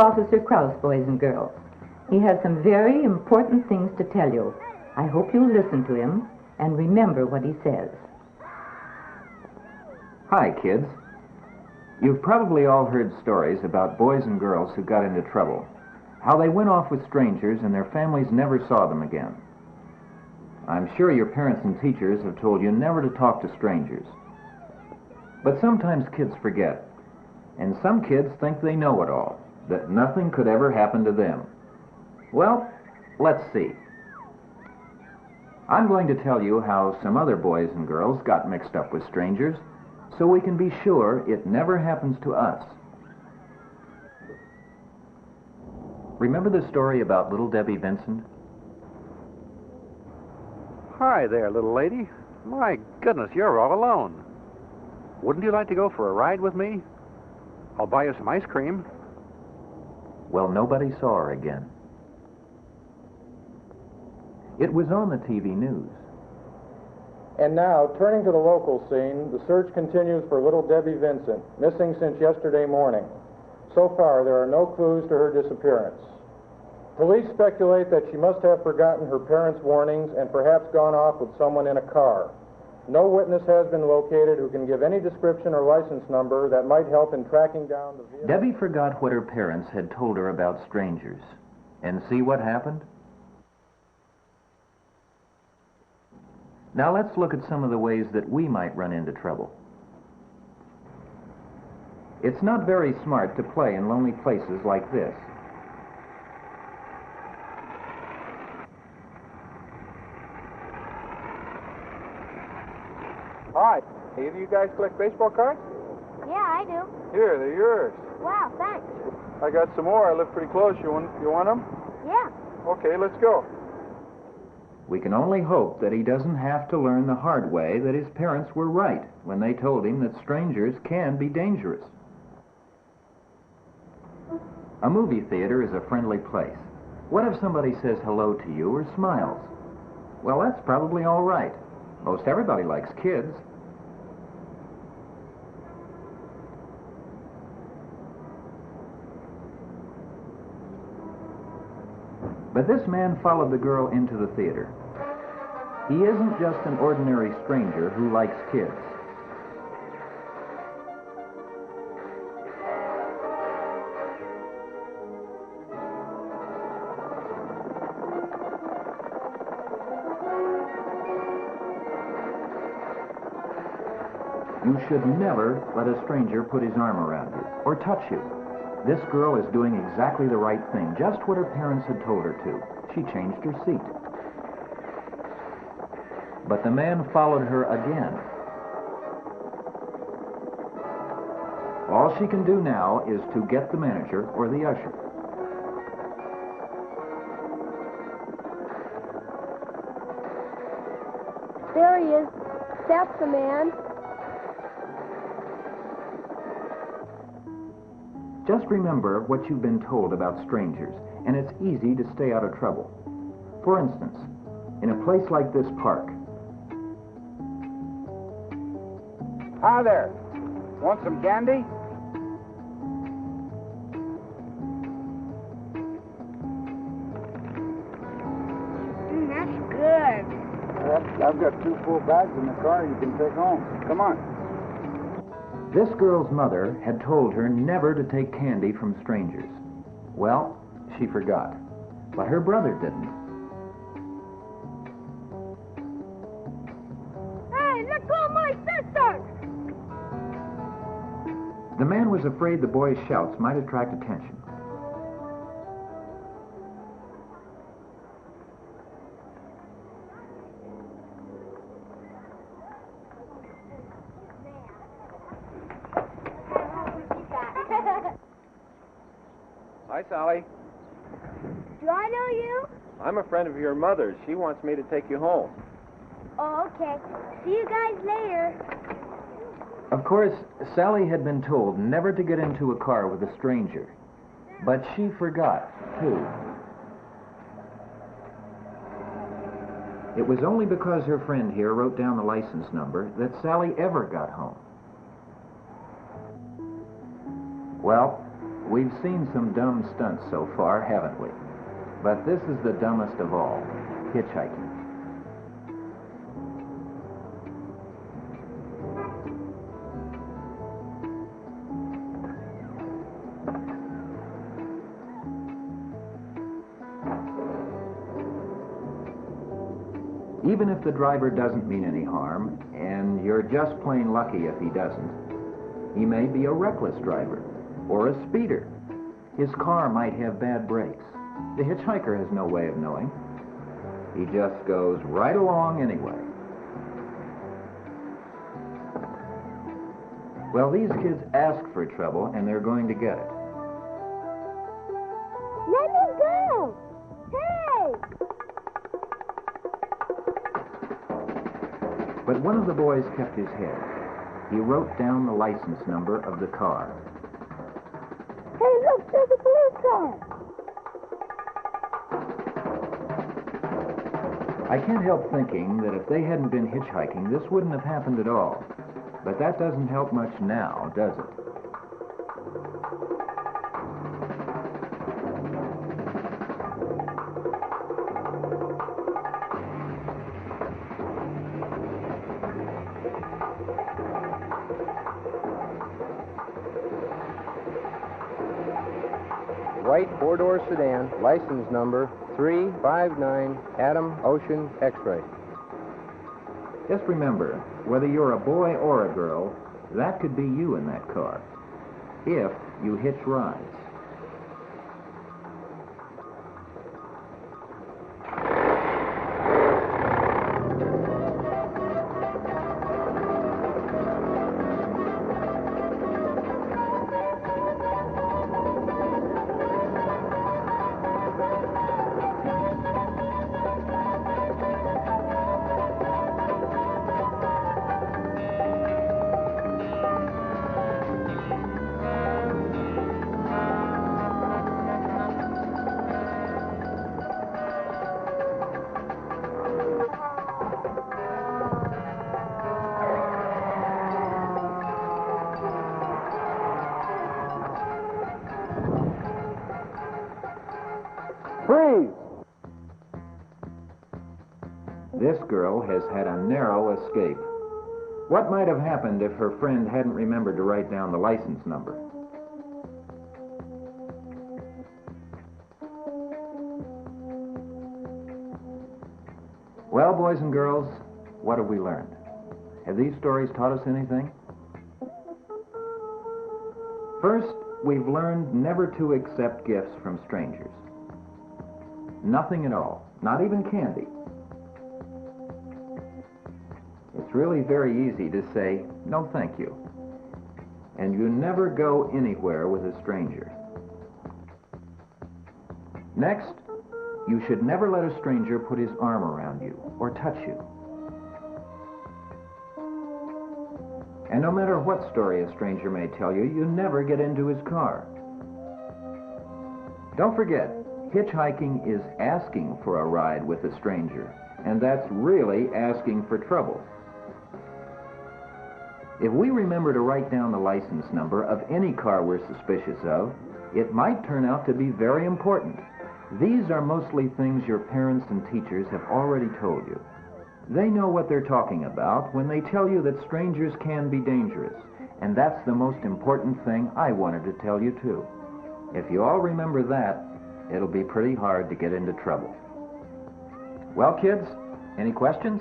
Officer Krause, boys and girls. He has some very important things to tell you. I hope you'll listen to him and remember what he says. Hi, kids. You've probably all heard stories about boys and girls who got into trouble, how they went off with strangers and their families never saw them again. I'm sure your parents and teachers have told you never to talk to strangers. But sometimes kids forget, and some kids think they know it all, that nothing could ever happen to them. Well, let's see. I'm going to tell you how some other boys and girls got mixed up with strangers, so we can be sure it never happens to us. Remember the story about little Debbie Vincent? Hi there, little lady. My goodness, you're all alone. Wouldn't you like to go for a ride with me? I'll buy you some ice cream. Well, nobody saw her again. It was on the TV news. And now, turning to the local scene, the search continues for little Debbie Vincent, missing since yesterday morning. So far, there are no clues to her disappearance. Police speculate that she must have forgotten her parents' warnings and perhaps gone off with someone in a car. No witness has been located who can give any description or license number that might help in tracking down the vehicle. Debbie forgot what her parents had told her about strangers. And see what happened? Now let's look at some of the ways that we might run into trouble. It's not very smart to play in lonely places like this. Hi. Either you guys collect baseball cards? Yeah, I do. Here, they're yours. Wow, thanks. I got some more. I live pretty close. You want them? Yeah. Okay, let's go. We can only hope that he doesn't have to learn the hard way that his parents were right when they told him that strangers can be dangerous. A movie theater is a friendly place. What if somebody says hello to you or smiles? Well, that's probably all right. Most everybody likes kids. But this man followed the girl into the theater. He isn't just an ordinary stranger who likes kids. You should never let a stranger put his arm around you or touch you. This girl is doing exactly the right thing, just what her parents had told her to. She changed her seat. But the man followed her again. All she can do now is to get the manager or the usher. There he is. That's the man. Just remember what you've been told about strangers, and it's easy to stay out of trouble. For instance, in a place like this park. Hi there. Want some candy? That's good. I've got 2 full bags in the car you can take home. Come on. This girl's mother had told her never to take candy from strangers. Well, she forgot, but her brother didn't. Hey, let go of my sister! The man was afraid the boy's shouts might attract attention. Hi, Sally. Do I know you? I'm a friend of your mother's. She wants me to take you home. Oh, okay. See you guys later. Of course, Sally had been told never to get into a car with a stranger, but she forgot, too. It was only because her friend here wrote down the license number that Sally ever got home. Well, We've seen some dumb stunts so far, haven't we? But this is the dumbest of all, hitchhiking. Even if the driver doesn't mean any harm, and you're just plain lucky if he doesn't, he may be a reckless driver or a speeder. His car might have bad brakes. The hitchhiker has no way of knowing. He just goes right along anyway. Well, these kids ask for trouble, and they're going to get it. Let me go! Hey! But one of the boys kept his head. He wrote down the license number of the car. Hey, look, there's a police car! I can't help thinking that if they hadn't been hitchhiking, this wouldn't have happened at all. But that doesn't help much now, does it? White four-door sedan, license number 359 Adam Ocean X-Ray. Just remember, whether you're a boy or a girl, that could be you in that car, if you hitch rides. Freeze! This girl has had a narrow escape. What might have happened if her friend hadn't remembered to write down the license number? Well, boys and girls, what have we learned? Have these stories taught us anything? First, we've learned never to accept gifts from strangers. Nothing at all, not even candy. It's really very easy to say, no thank you. And you never go anywhere with a stranger. Next, you should never let a stranger put his arm around you or touch you. And no matter what story a stranger may tell you, you never get into his car. Don't forget, hitchhiking is asking for a ride with a stranger, and that's really asking for trouble. If we remember to write down the license number of any car we're suspicious of, it might turn out to be very important. These are mostly things your parents and teachers have already told you. They know what they're talking about when they tell you that strangers can be dangerous, and that's the most important thing I wanted to tell you too. If you all remember that, it'll be pretty hard to get into trouble. Well, kids, any questions?